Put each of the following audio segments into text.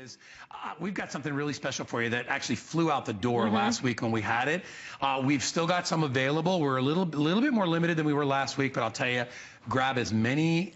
is we've got something really special for you that actually flew out the door last week when we had it. We've still got some available. We're a little bit more limited than we were last week, but I'll tell you, grab as many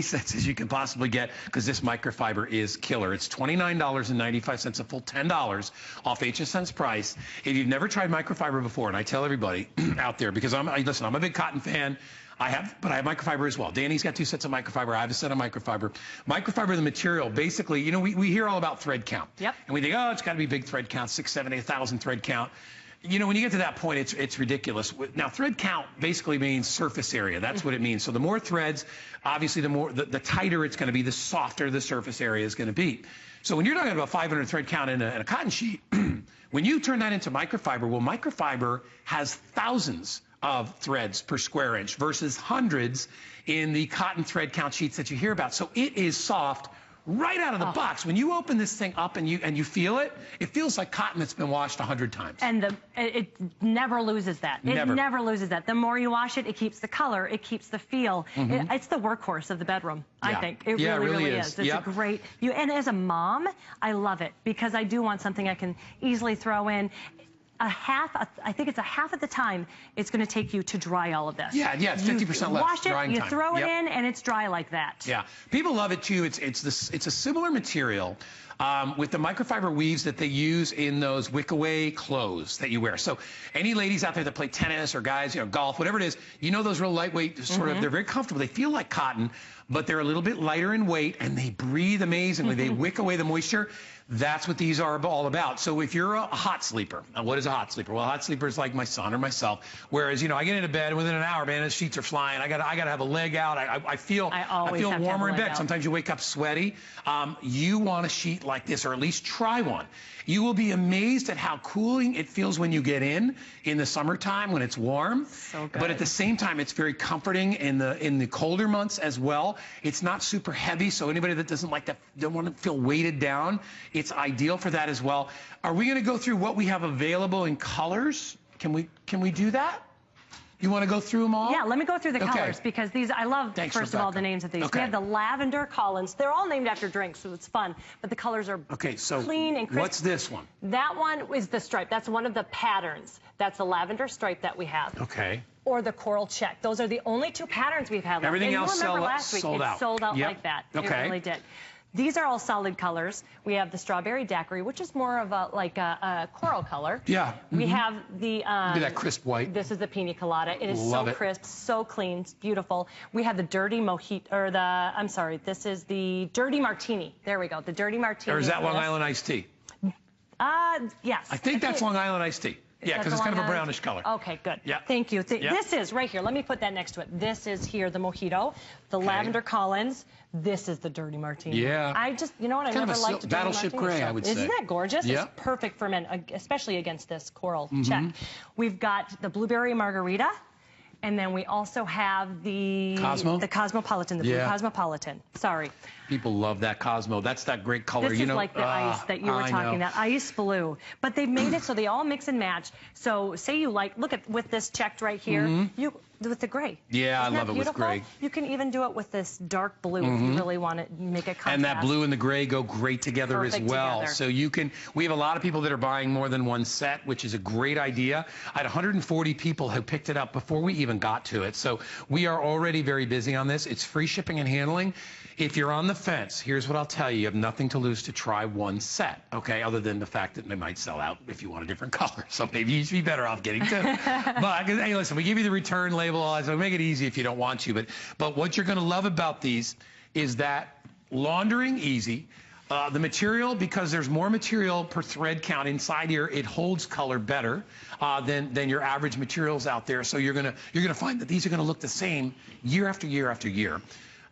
sets as you can possibly get, because this microfiber is killer. It's $29.95, a full $10 off HSN's price. If you've never tried microfiber before, and I tell everybody out there, because listen, I'm a big cotton fan. But I have microfiber as well. Danny's got 2 sets of microfiber. I have a set of microfiber. Microfiber, the material, basically, you know, we hear all about thread count. Yep. And we think, oh, it's got to be big thread count, 6, 7, 8,000 thread count. You know, when you get to that point, it's ridiculous. Now, thread count basically means surface area. That's what it means. So the more threads, obviously, the tighter it's going to be, the softer the surface area is going to be. So when you're talking about 500 thread count in a cotton sheet, when you turn that into microfiber, well, microfiber has thousands of threads per square inch versus hundreds in the cotton thread count sheets that you hear about. So it is soft right out of the box. When you open this thing up and you feel it, it feels like cotton that's been washed 100 times. And it never loses that. It never loses that. The more you wash it, it keeps the color, it keeps the feel. It's the workhorse of the bedroom, I think. It really is. It's a great, and as a mom, I love it because I do want something I can easily throw in. I think it's a half of the time it's going to take you to dry all of this. Yeah, it's 50% less. Wash it, you throw it in, and it's dry like that. Yeah, people love it too. It's a similar material with the microfiber weaves that they use in those wick-away clothes that you wear. So any ladies out there that play tennis or guys, you know, golf, whatever it is, you know those real lightweight sort of, they're very comfortable. They feel like cotton, but they're a little bit lighter in weight, and they breathe amazingly. They wick away the moisture. That's what these are all about. So if you're a hot sleeper, and what is a hot sleeper? Well, a hot sleeper is like my son or myself. Whereas, you know, I get into bed and within an hour, man, the sheets are flying. I gotta have a leg out. I feel warmer in bed. Sometimes you wake up sweaty. You want a sheet like this, or at least try one. You will be amazed at how cooling it feels when you get in the summertime when it's warm. So good. But at the same time, it's very comforting in the colder months as well. It's not super heavy, so anybody that doesn't like that, don't want to feel weighted down, it's ideal for that as well. Are we going to go through what we have available in colors? Can we do that? You want to go through them all? Yeah, let me go through the colors because these, I love, first of all, the names of these. We have the lavender Collins. They're all named after drinks, so it's fun. But the colors are clean and crisp. What's this one? That one is the stripe. That's one of the patterns. That's the lavender stripe that we have. Okay. Or the coral check. Those are the only 2 patterns we've had left. Everything else sold out. It sold out like that. Okay. It really did. These are all solid colors. We have the strawberry daiquiri, which is more of a coral color. Yeah. We have the that crisp white. This is the pina colada. It is so crisp, so clean, it's beautiful. We have the dirty mojito, or I'm sorry, this is the dirty martini. There we go, the dirty martini. Or is that Long Island iced tea? Yes. I think that's Long Island iced tea. Yeah, because it's kind of a brownish color. Okay, good. Yeah. Thank you. This is right here. Let me put that next to it. This is here, the mojito, the lavender Collins. This is the dirty martini. Yeah. I just, you know what, I never liked the Battleship Gray, I would say. Isn't that gorgeous? Yeah. It's perfect for men, especially against this coral check. We've got the blueberry margarita. And then we also have the Cosmopolitan, the blue Cosmopolitan. Sorry. People love that Cosmo. That's that great color. This is like the ice that you were talking about, ice blue. But they've made it so they all mix and match. So say you like, look at with this checked right here, with the gray. Yeah, I love it with gray. You can even do it with this dark blue if you really want to make a contrast. And that blue and the gray go great together as well. So you can, we have a lot of people that are buying more than one set, which is a great idea. I had 140 people who picked it up before we even got to it. So we are already very busy on this. It's free shipping and handling. If you're on the fence, here's what I'll tell you. You have nothing to lose to try one set, okay, other than the fact that they might sell out if you want a different color. So maybe you should be better off getting two. But, hey, listen, we give you the return label. So make it easy if you don't want to. But what you're going to love about these is that laundering easy. The material, because there's more material per thread count inside here, it holds color better than your average materials out there. So you're gonna find that these are gonna look the same year after year after year.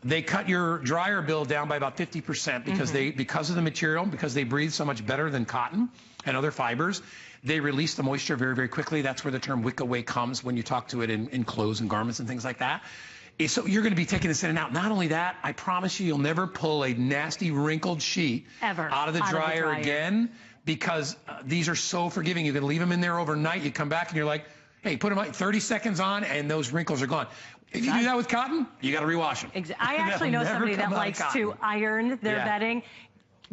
They cut your dryer bill down by about 50% because of the material, because they breathe so much better than cotton and other fibers. They release the moisture very, very quickly. That's where the term wick away comes when you talk to it in clothes and garments and things like that. So you're going to be taking this in and out. Not only that, I promise you'll never pull a nasty wrinkled sheet out of the dryer again, because these are so forgiving. You can leave them in there overnight. You come back and you're like, hey, put them like 30 seconds on and those wrinkles are gone. If you do that with cotton, you got to rewash them. Exactly. I actually know somebody that likes to iron their bedding.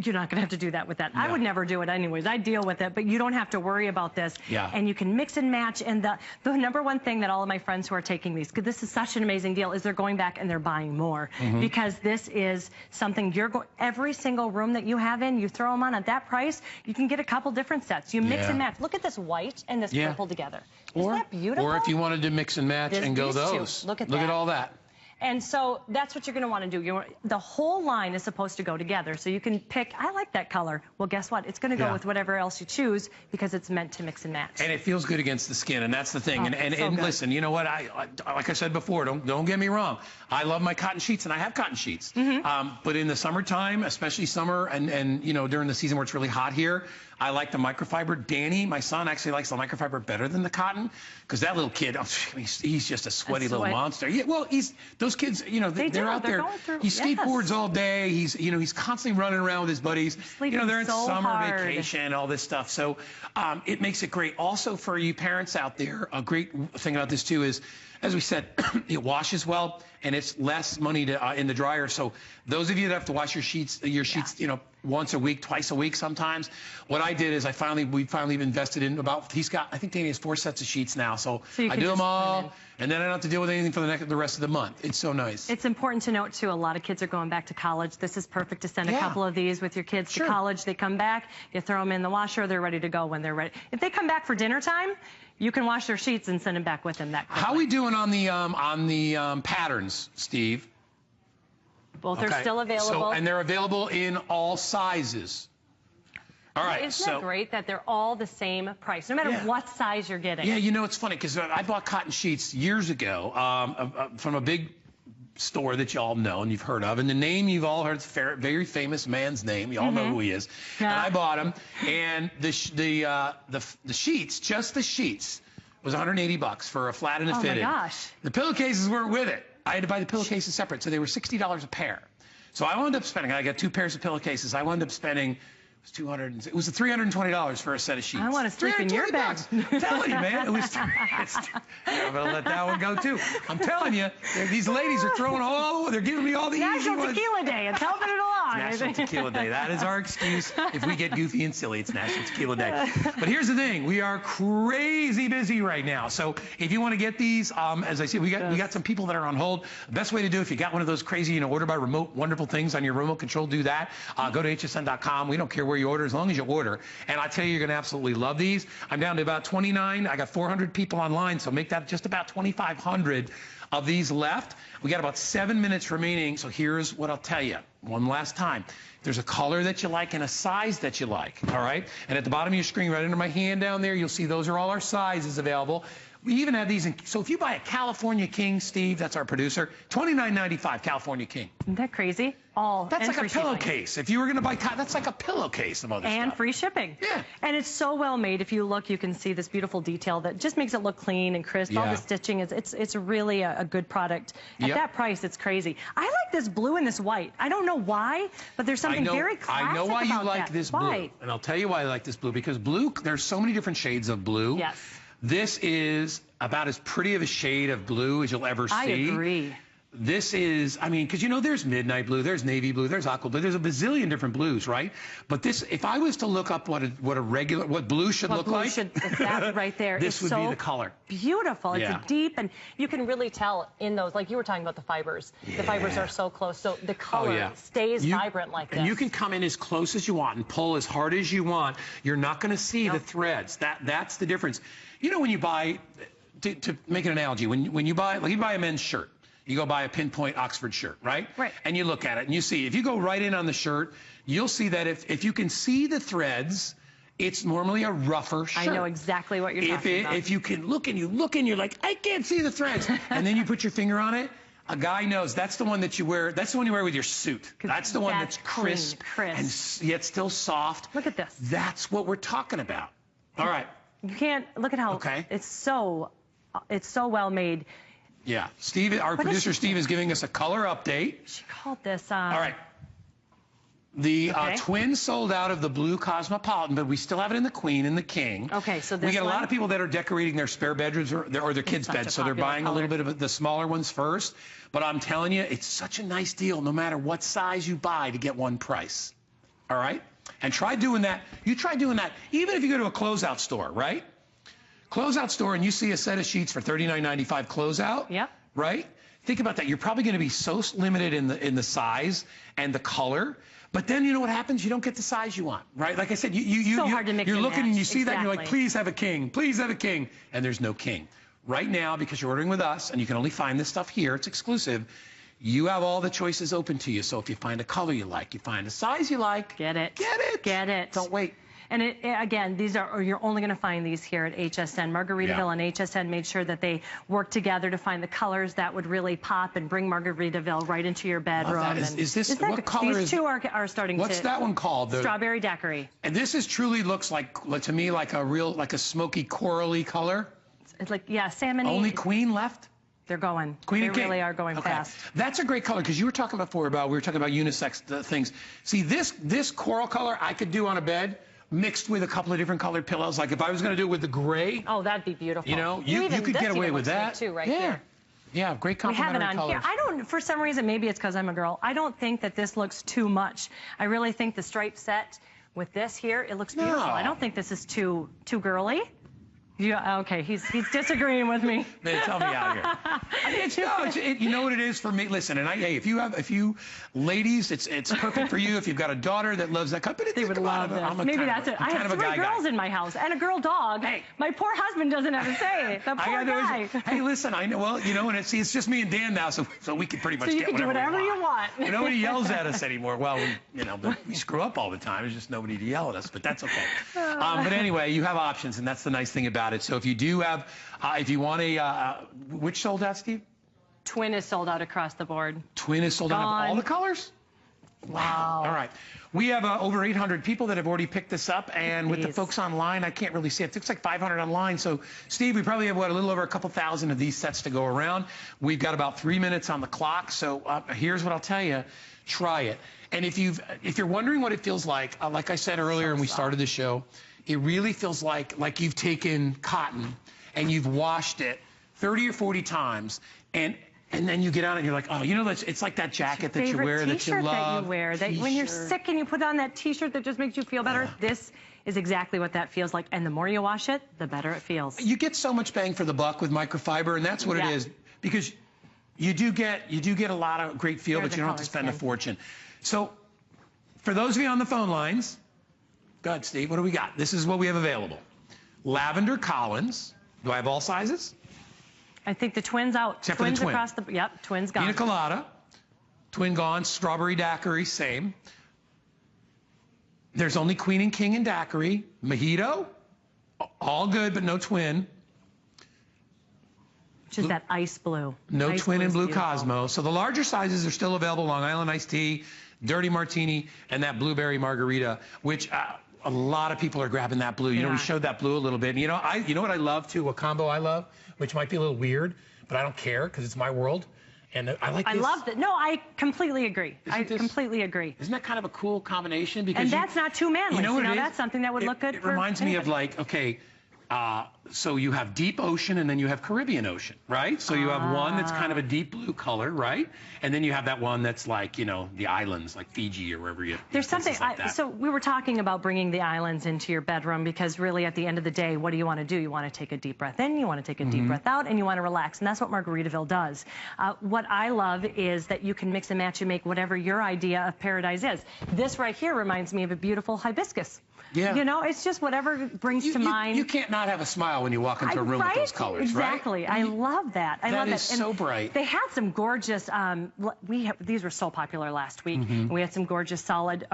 You're not going to have to do that with that. No. I would never do it anyways. I deal with it, but you don't have to worry about this. Yeah. And you can mix and match. And the number one thing that all of my friends who are taking these, because this is such an amazing deal, is they're going back and they're buying more. Because this is something every single room that you have in, you throw them on at that price, you can get a couple different sets. You mix and match. Look at this white and this purple together. Isn't that beautiful? Or if you wanted to mix and match and go those. Look at all that. And so that's what you're going to want to do. The whole line is supposed to go together. So you can pick, I like that color. Well, guess what? It's going to go with whatever else you choose because it's meant to mix and match. And it feels good against the skin, and that's the thing. Oh, and listen, you know what? Like I said before, don't get me wrong. I love my cotton sheets, and I have cotton sheets. But in the summertime, especially summer, and you know, during the season where it's really hot here, I like the microfiber. Danny, my son, actually likes the microfiber better than the cotton because that little kid, he's just a sweaty little monster. Yeah, well, those kids, you know, they're out there. He skateboards all day. He's constantly running around with his buddies. You know, they're in summer vacation, all this stuff. So it makes it great. Also for you parents out there, a great thing about this too is, as we said, it washes well, and it's less money to, in the dryer. So those of you that have to wash your sheets, you know, once a week, twice a week sometimes. What I did is we finally invested in I think Danny has 4 sets of sheets now. So I do them all, and then I don't have to deal with anything for the rest of the month. It's so nice. It's important to note, too, a lot of kids are going back to college. This is perfect to send a couple of these with your kids to college. They come back, you throw them in the washer, they're ready to go when they're ready. If they come back for dinner time, you can wash their sheets and send them back with them that quickly. How are we doing on the patterns, Steve? Both are still available. So, and they're available in all sizes. All right. Isn't that great that they're all the same price, no matter what size you're getting? Yeah, you know, it's funny because I bought cotton sheets years ago from a big store that you all know and you've heard of, and the name you've all heard, it's a very famous man's name. You all know who he is. And I bought them, and the sheets, just the sheets, was $180 for a flat and a fitted. Oh my gosh! The pillowcases weren't with it. I had to buy the pillowcases separate, so they were $60 a pair. So I wound up spending, I got 2 pairs of pillowcases. I wound up spending, it was $320 for a set of sheets. I want to sleep in your bed. I'm telling you, man. I'm going to let that one go, too. I'm telling you, these ladies are throwing they're giving me all the easy ones. National Tequila Day. It's helping it along. National Tequila Day. That is our excuse. If we get goofy and silly, it's National Tequila Day. But here's the thing. We are crazy busy right now. So if you want to get these, as I said, we got some people that are on hold. The best way to do, if you got one of those crazy, you know, order by remote, wonderful things on your remote control, do that. Go to hsn.com. We don't care where you order, as long as you order. And I tell you, you're going to absolutely love these. I'm down to about 29. I got 400 people online, so make that just about 2,500 of these left. We got about 7 minutes remaining, so here's what I'll tell you one last time. There's a color that you like and a size that you like, all right? And at the bottom of your screen, right under my hand down there, you'll see those are all our sizes available. We even have these so if you buy a California King, Steve, that's our producer, $29.95 California King. Isn't that crazy? That's like a pillowcase. If you were going to buy that's like a pillowcase of other stuff. And free shipping. Yeah. And it's so well made. If you look, you can see this beautiful detail that just makes it look clean and crisp. All the stitching it's really a good product. At that price, it's crazy. I like this blue and this white. I don't know why, but there's something very classic about that. I know why you like this blue. And I'll tell you why I like this blue, because blue, there's so many different shades of blue. Yes. This is about as pretty of a shade of blue as you'll ever see. I agree. This is, I mean, because you know, there's midnight blue, there's navy blue, there's aqua blue, there's a bazillion different blues, right? But this, if I was to look up what blue should look like, that right there, this would be the color. Beautiful. It's a deep, and you can really tell in those, like you were talking about the fibers. The fibers are so close, so the color stays vibrant like this. And you can come in as close as you want and pull as hard as you want. You're not going to see the threads. That's the difference. You know, when you buy, to make an analogy, when you buy, like you buy a men's shirt, you go buy a pinpoint Oxford shirt, right? Right. And you look at it and you see, if you go right in on the shirt, you'll see that if you can see the threads, it's normally a rougher shirt. I know exactly what you're talking about. If you can look and you're like, I can't see the threads. And then you put your finger on it, a guy knows that's the one that you wear. That's the one you wear with your suit. That's the one that's crisp and yet still soft. Look at this. That's what we're talking about. All right. You can't look at how it's so well made. Yeah, Steve, our producer Steve is giving us a color update. She called this. All right. The twins sold out of the blue Cosmopolitan, but we still have it in the Queen and the King. Okay, so this we get a lot of people that are decorating their spare bedrooms or their kids' beds, so they're buying a little bit of the smaller ones first. But I'm telling you, it's such a nice deal, no matter what size you buy, to get one price. all right? And try doing that. You try doing that even if you go to a closeout store, right? Closeout store and you see a set of sheets for $39.95 closeout, yep. right? Think about that. You're probably going to be so limited in the size and the color. But then you know what happens? You don't get the size you want, right? Like I said, hard to mix you're and looking match. and you see Exactly. that and you're like, please have a king, please have a king. And there's no king. Right now, because you're ordering with us and you can only find this stuff here, it's exclusive, you have all the choices open to you. So if you find a color you like, you find a size you like, get it. Get it. Get it. Don't wait. And again, you're only going to find these here at HSN. Margaritaville and HSN made sure that they worked together to find the colors that would really pop and bring Margaritaville right into your bedroom. What color these two are starting what's to... that one called? Strawberry daiquiri. And this truly looks like, to me, like a smoky corally color. It's like, yeah, salmon. Only Queen left? They're going. Queen and King. They really are going fast. That's a great color because you were talking before we were talking about unisex things. See, this coral color I could do on a bed mixed with a couple of different colored pillows. Like if I was going to do it with the gray. Oh, that'd be beautiful. You know, you could get away with that. Too, right yeah. here. Yeah, great complementary colors. We have it on here. For some reason, maybe it's because I'm a girl, I don't think that this looks too much. I really think the striped set with this here, it looks beautiful. I don't think this is too girly. Yeah, okay, he's disagreeing with me. Man, tell me out here. I mean, you know what it is for me. Listen, and hey, if you ladies, it's perfect for you. If you've got a daughter that loves that company, they would love this. Maybe that's it. I have 3 girls in my house and a girl dog. Hey, my poor husband doesn't have a say. The poor guy. Hey, listen, I know. Well, you know, and it's just me and Dan now, so we can pretty much get whatever you want. Nobody yells at us anymore. Well, we screw up all the time. There's just nobody to yell at us, but that's okay. But anyway, you have options, and that's the nice thing about it. So if you do have, if you want which sold out, Steve? Twin is sold out across the board. Twin is sold out of all the colors? Wow. All right. We have over 800 people that have already picked this up, and with the folks online, I can't really see it. It looks like 500 online. So, Steve, we probably have, a little over a couple thousand of these sets to go around. We've got about 3 minutes on the clock. So here's what I'll tell you. Try it. And if you're wondering what it feels like I said earlier when we started the show, it really feels like you've taken cotton and you've washed it 30 or 40 times, and then you get out and you're like, oh, it's like that jacket that you wear that you love. That you wear. That when you're sick and you put on that T-shirt that just makes you feel better. Yeah. This is exactly what that feels like. And the more you wash it, the better it feels. You get so much bang for the buck with microfiber, and that's what it is, because you do get a lot of great feel, but you don't have to spend a fortune. So for those of you on the phone lines, go ahead, Steve. What do we got? This is what we have available. Lavender Collins. Do I have all sizes? I think the twin's out. Except twins for the twin. Across the, yep, twins gone. Pina Colada. Twin gone. Strawberry Daiquiri, same. There's only Queen and King and Daiquiri. Mojito, all good, but no twin. Which is that ice blue. No twin and Blue Cosmo. So the larger sizes are still available. Long Island Iced Tea, Dirty Martini, and that Blueberry Margarita, which a lot of people are grabbing that blue. You know, we showed that blue a little bit. And you know what I love, too? A combo I love, which might be a little weird, but I don't care because it's my world. And I like this. I love it. No, I completely agree. Completely agree. Isn't that kind of a cool combination? Because and that's not too manly. You know what it is? That's something that would look good. It reminds me of like, okay, so you have deep ocean and then you have Caribbean Ocean, right? So you have one that's kind of a deep blue color, right? And then you have that one that's like, the islands, like Fiji or wherever you. There's something. So we were talking about bringing the islands into your bedroom because really at the end of the day, what do you want to do? You want to take a deep breath in, you want to take a deep breath out, and you want to relax. And that's what Margaritaville does. What I love is that you can mix and match and make whatever your idea of paradise is. This right here reminds me of a beautiful hibiscus. Yeah. It's just whatever brings to mind. You can't not have a smile when you walk into a room with those colors, exactly. right? I love that. I love that. That is so bright. They had some gorgeous, these were so popular last week. We had some gorgeous solid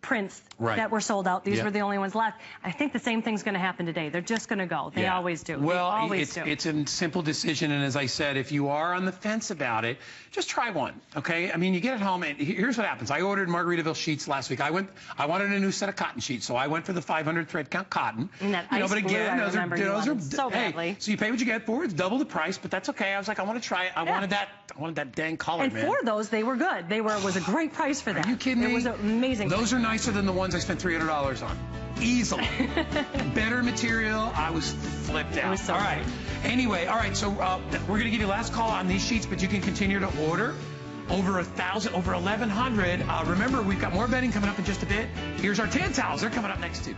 prints that were sold out. These were the only ones left. I think the same thing's going to happen today. They're just going to go. They always do. Well, it's a simple decision. And as I said, if you are on the fence about it, just try one, okay? I mean, you get it home, and here's what happens. I ordered Margaritaville sheets last week. I wanted a new set of cotton sheets, so I went for the 500 thread count cotton. And that ice but again, blue, those are so badly. So you pay what you get for it. It's double the price, but that's okay. I was like, I want to try it. I wanted that dang color, man. And for those, they were good. It was a great price for that. Are you kidding me? It was amazing. Those are nicer than the ones I spent $300 on. Easily. Better material. I was flipped out. So all right. Anyway, all right. So we're going to give you last call on these sheets, but you can continue to order. over 1,000, over 1,100. Remember, we've got more bedding coming up in just a bit. Here's our tan towels. They're coming up next too.